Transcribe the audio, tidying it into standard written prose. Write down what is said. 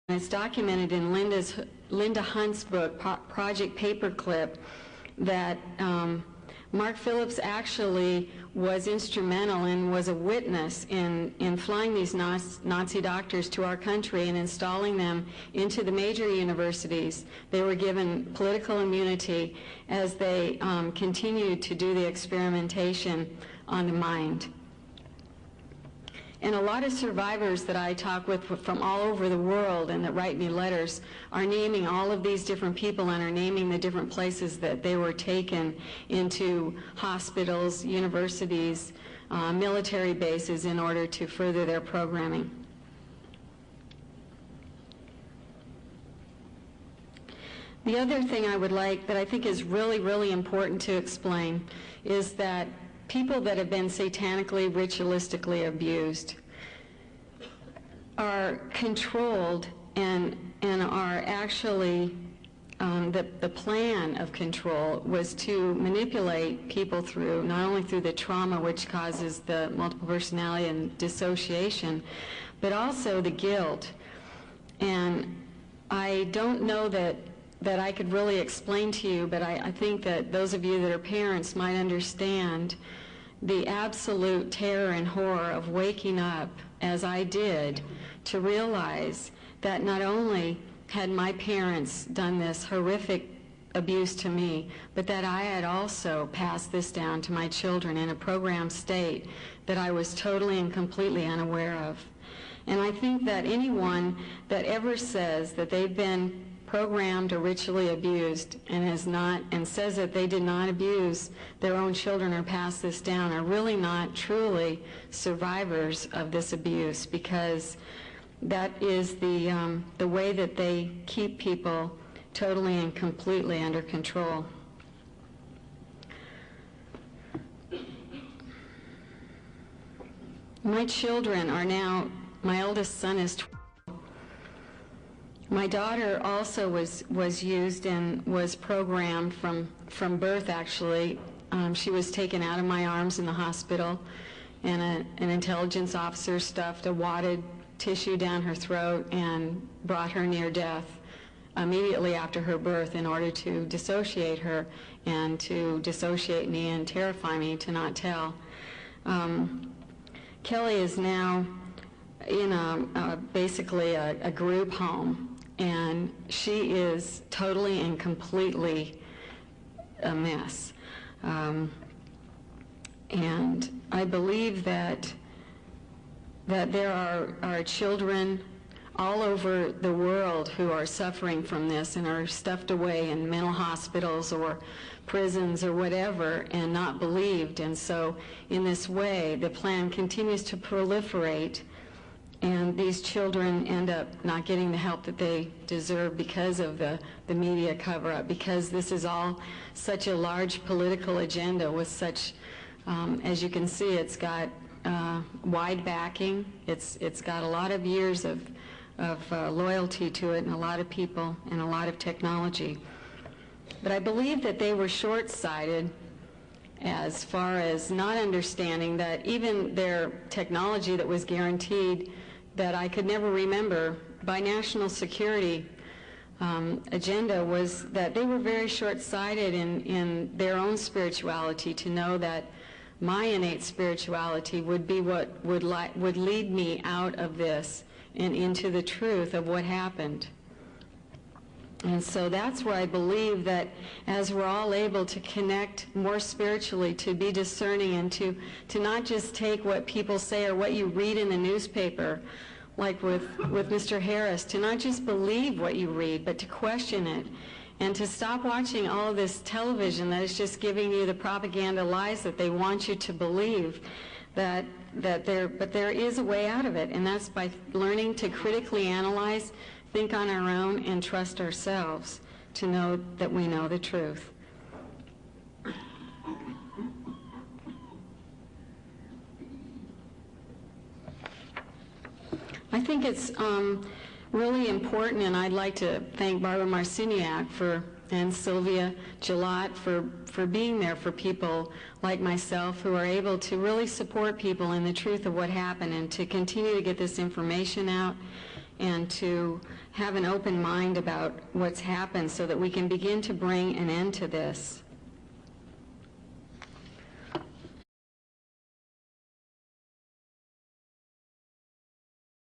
It's documented in Linda Hunt's book, Project Paperclip, that Mark Phillips actually was instrumental and was a witness in flying these Nazi doctors to our country and installing them into the major universities. They were given political immunity as they continued to do the experimentation on the mind. And a lot of survivors that I talk with from all over the world and that write me letters are naming all of these different people and are naming the different places that they were taken into hospitals, universities, military bases in order to further their programming. The other thing I would like, that I think is really, really important to explain, is that people that have been satanically, ritualistically abused are controlled and are actually, the plan of control was to manipulate people through, not only through the trauma which causes the multiple personality and dissociation, but also the guilt. And I don't know that I could really explain to you, but I think that those of you that are parents might understand the absolute terror and horror of waking up, as I did, to realize that not only had my parents done this horrific abuse to me, but that I had also passed this down to my children in a programmed state that I was totally and completely unaware of. And I think that anyone that ever says that they've been programmed or ritually abused and says that they did not abuse their own children or pass this down are really not truly survivors of this abuse, because that is the way that they keep people totally and completely under control. My children are now, my oldest son is 12. My daughter also was used and was programmed from birth, actually. She was taken out of my arms in the hospital, and an intelligence officer stuffed a wadded tissue down her throat and brought her near death immediately after her birth in order to dissociate her and to dissociate me and terrify me to not tell. Kelly is now in basically a group home. And she is totally and completely a mess. And I believe that there are children all over the world who are suffering from this and are stuffed away in mental hospitals or prisons or whatever and not believed. And so in this way, the plan continues to proliferate, and these children end up not getting the help that they deserve because of the media cover-up, because this is all such a large political agenda with such, as you can see, it's got wide backing. It's got a lot of years of loyalty to it and a lot of people and a lot of technology. But I believe that they were short-sighted as far as not understanding that even their technology that was guaranteed that I could never remember by national security agenda was that they were very short-sighted in their own spirituality, to know that my innate spirituality would be what would lead me out of this and into the truth of what happened. And so that's where I believe that as we're all able to connect more spiritually, to be discerning and to not just take what people say or what you read in the newspaper, like with Mr. Harris, to not just believe what you read, but to question it, and to stop watching all of this television that is just giving you the propaganda lies that they want you to believe, but there is a way out of it, and that's by learning to critically analyze, think on our own, and trust ourselves to know that we know the truth. I think it's really important, and I'd like to thank Barbara Marciniak and Sylvia Gillot for being there for people like myself who are able to really support people in the truth of what happened and to continue to get this information out and to have an open mind about what's happened so that we can begin to bring an end to this.